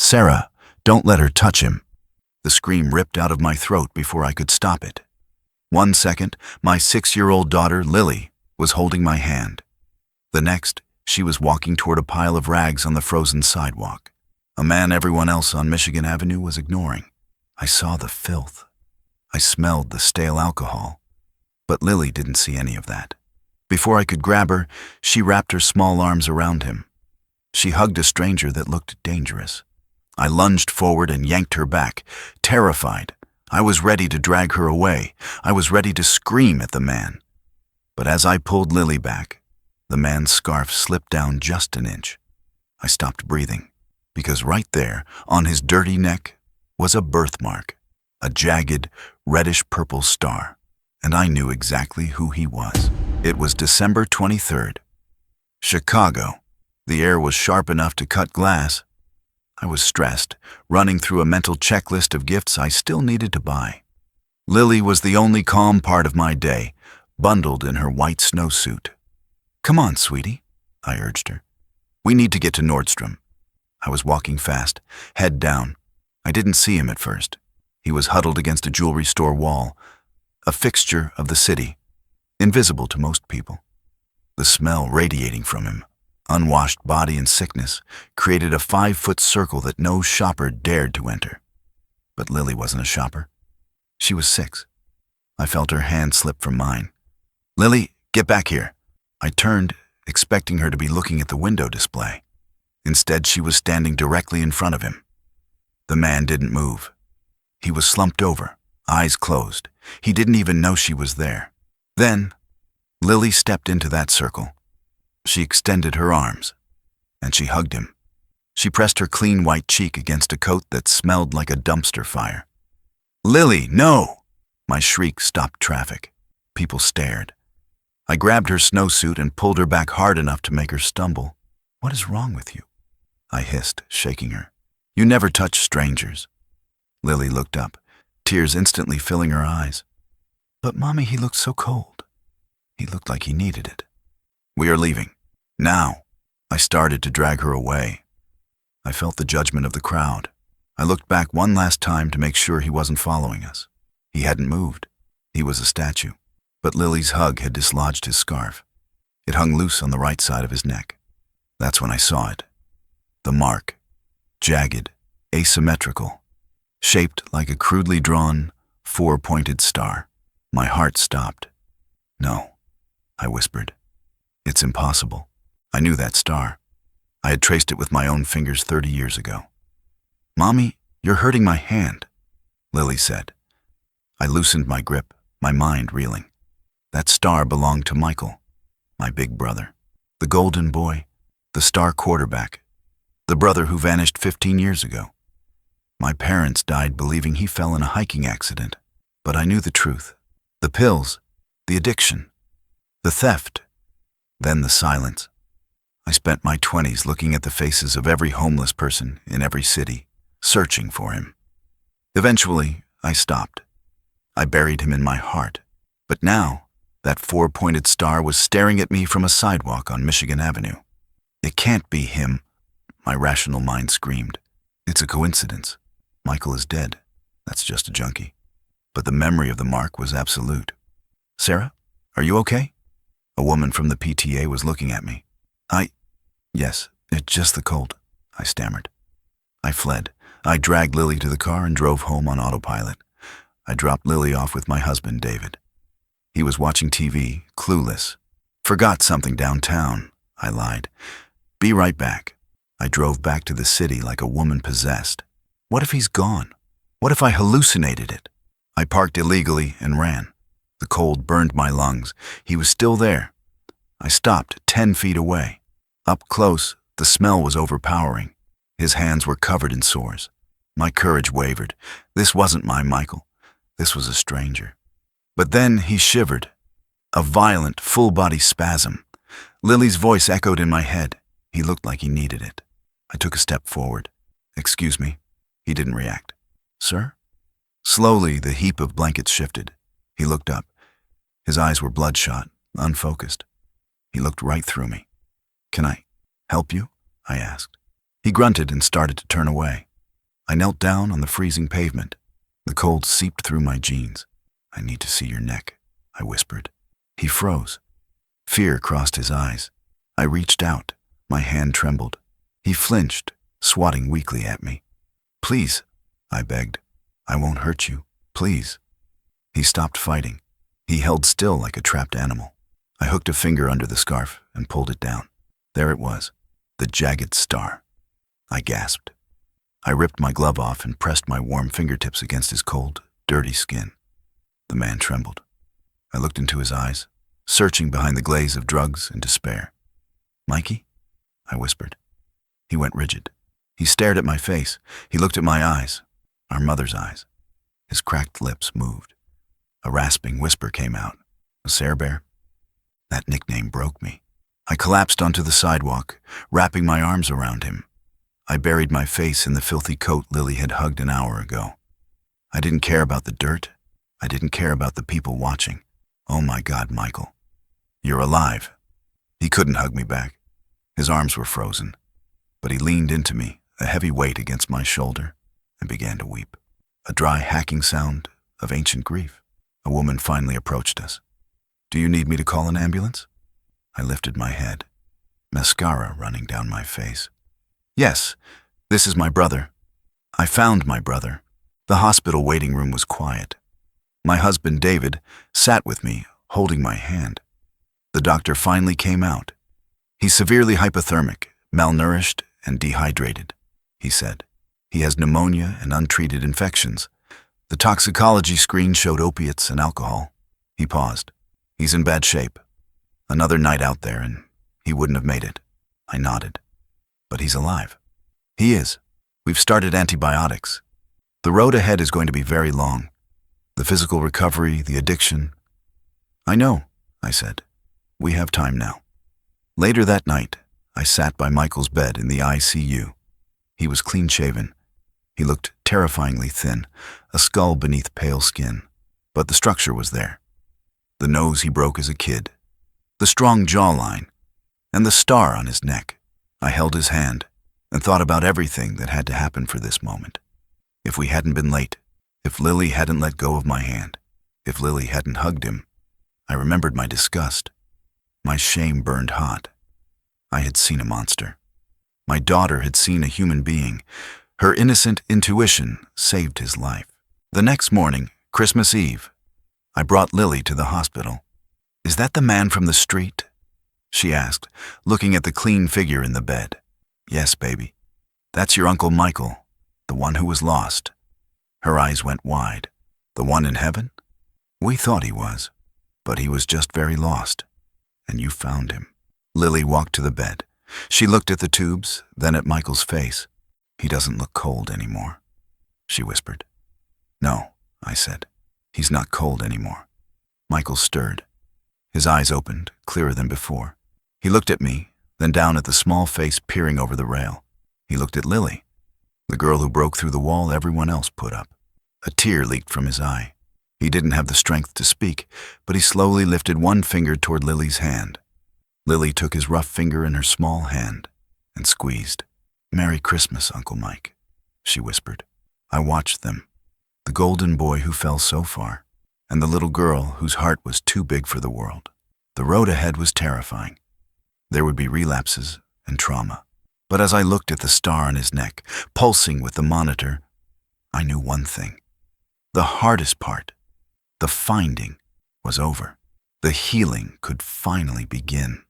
"Sarah, don't let her touch him." The scream ripped out of my throat before I could stop it. 1 second, my 6-year-old daughter, Lily, was holding my hand. The next, she was walking toward a pile of rags on the frozen sidewalk. A man everyone else on Michigan Avenue was ignoring. I saw the filth. I smelled the stale alcohol. But Lily didn't see any of that. Before I could grab her, she wrapped her small arms around him. She hugged a stranger that looked dangerous. I lunged forward and yanked her back, terrified. I was ready to drag her away. I was ready to scream at the man. But as I pulled Lily back, the man's scarf slipped down just an inch. I stopped breathing, because right there, on his dirty neck, was a birthmark, a jagged, reddish-purple star, and I knew exactly who he was. It was December 23rd. Chicago. The air was sharp enough to cut glass. I was stressed, running through a mental checklist of gifts I still needed to buy. Lily was the only calm part of my day, bundled in her white snowsuit. "Come on, sweetie," I urged her. "We need to get to Nordstrom." I was walking fast, head down. I didn't see him at first. He was huddled against a jewelry store wall, a fixture of the city, invisible to most people. The smell radiating from him, unwashed body and sickness, created a 5-foot circle that no shopper dared to enter. But Lily wasn't a shopper. She was 6. I felt her hand slip from mine. "Lily, get back here." I turned, expecting her to be looking at the window display. Instead, she was standing directly in front of him. The man didn't move. He was slumped over, eyes closed. He didn't even know she was there. Then, Lily stepped into that circle. She extended her arms, and she hugged him. She pressed her clean white cheek against a coat that smelled like a dumpster fire. "Lily, no!" My shriek stopped traffic. People stared. I grabbed her snowsuit and pulled her back hard enough to make her stumble. "What is wrong with you?" I hissed, shaking her. "You never touch strangers." Lily looked up, tears instantly filling her eyes. "But Mommy, he looked so cold." He looked like he needed it. "We are leaving. Now." I started to drag her away. I felt the judgment of the crowd. I looked back one last time to make sure he wasn't following us. He hadn't moved. He was a statue. But Lily's hug had dislodged his scarf. It hung loose on the right side of his neck. That's when I saw it. The mark. Jagged, asymmetrical, shaped like a crudely drawn, 4-pointed star. My heart stopped. "No," I whispered. "It's impossible." I knew that star. I had traced it with my own fingers 30 years ago. "Mommy, you're hurting my hand," Lily said. I loosened my grip, my mind reeling. That star belonged to Michael, my big brother, the golden boy, the star quarterback, the brother who vanished 15 years ago. My parents died believing he fell in a hiking accident, but I knew the truth. The pills, the addiction, the theft, then the silence. I spent my 20s looking at the faces of every homeless person in every city, searching for him. Eventually, I stopped. I buried him in my heart. But now, that 4-pointed star was staring at me from a sidewalk on Michigan Avenue. "It can't be him," my rational mind screamed. "It's a coincidence. Michael is dead. That's just a junkie." But the memory of the mark was absolute. "Sarah, are you okay?" A woman from the PTA was looking at me. Yes, it's just the cold," I stammered. I fled. I dragged Lily to the car and drove home on autopilot. I dropped Lily off with my husband, David. He was watching TV, clueless. "Forgot something downtown," I lied. "Be right back." I drove back to the city like a woman possessed. What if he's gone? What if I hallucinated it? I parked illegally and ran. The cold burned my lungs. He was still there. I stopped 10 feet away. Up close, the smell was overpowering. His hands were covered in sores. My courage wavered. This wasn't my Michael. This was a stranger. But then he shivered. A violent, full-body spasm. Lily's voice echoed in my head. He looked like he needed it. I took a step forward. "Excuse me." He didn't react. "Sir?" Slowly, the heap of blankets shifted. He looked up. His eyes were bloodshot, unfocused. He looked right through me. "Can I help you?" I asked. He grunted and started to turn away. I knelt down on the freezing pavement. The cold seeped through my jeans. "I need to see your neck," I whispered. He froze. Fear crossed his eyes. I reached out. My hand trembled. He flinched, swatting weakly at me. "Please," I begged. "I won't hurt you. Please." He stopped fighting. He held still like a trapped animal. I hooked a finger under the scarf and pulled it down. There it was, the jagged star. I gasped. I ripped my glove off and pressed my warm fingertips against his cold, dirty skin. The man trembled. I looked into his eyes, searching behind the glaze of drugs and despair. "Mikey?" I whispered. He went rigid. He stared at my face. He looked at my eyes, our mother's eyes. His cracked lips moved. A rasping whisper came out. "A Care Bear?" That nickname broke me. I collapsed onto the sidewalk, wrapping my arms around him. I buried my face in the filthy coat Lily had hugged an hour ago. I didn't care about the dirt. I didn't care about the people watching. "Oh my God, Michael. You're alive." He couldn't hug me back. His arms were frozen. But he leaned into me, a heavy weight against my shoulder, and began to weep. A dry hacking sound of ancient grief. A woman finally approached us. "Do you need me to call an ambulance?" I lifted my head, mascara running down my face. "Yes, this is my brother. I found my brother." The hospital waiting room was quiet. My husband, David, sat with me, holding my hand. The doctor finally came out. "He's severely hypothermic, malnourished, and dehydrated," he said. "He has pneumonia and untreated infections. The toxicology screen showed opiates and alcohol." He paused. "He's in bad shape. Another night out there, and he wouldn't have made it." I nodded. "But he's alive." "He is. We've started antibiotics. The road ahead is going to be very long. The physical recovery, the addiction." "I know," I said. "We have time now." Later that night, I sat by Michael's bed in the ICU. He was clean-shaven. He looked terrifyingly thin, a skull beneath pale skin. But the structure was there. The nose he broke as a kid, the strong jawline, and the star on his neck. I held his hand and thought about everything that had to happen for this moment. If we hadn't been late, if Lily hadn't let go of my hand, if Lily hadn't hugged him. I remembered my disgust. My shame burned hot. I had seen a monster. My daughter had seen a human being. Her innocent intuition saved his life. The next morning, Christmas Eve, I brought Lily to the hospital. "Is that the man from the street?" she asked, looking at the clean figure in the bed. "Yes, baby. That's your Uncle Michael, the one who was lost." Her eyes went wide. "The one in heaven?" "We thought he was, but he was just very lost. And you found him." Lily walked to the bed. She looked at the tubes, then at Michael's face. "He doesn't look cold anymore," she whispered. "No," I said. "He's not cold anymore." Michael stirred. His eyes opened, clearer than before. He looked at me, then down at the small face peering over the rail. He looked at Lily, the girl who broke through the wall everyone else put up. A tear leaked from his eye. He didn't have the strength to speak, but he slowly lifted one finger toward Lily's hand. Lily took his rough finger in her small hand and squeezed. "Merry Christmas, Uncle Mike," she whispered. I watched them, the golden boy who fell so far, and the little girl whose heart was too big for the world. The road ahead was terrifying. There would be relapses and trauma. But as I looked at the star on his neck, pulsing with the monitor, I knew one thing. The hardest part, the finding, was over. The healing could finally begin.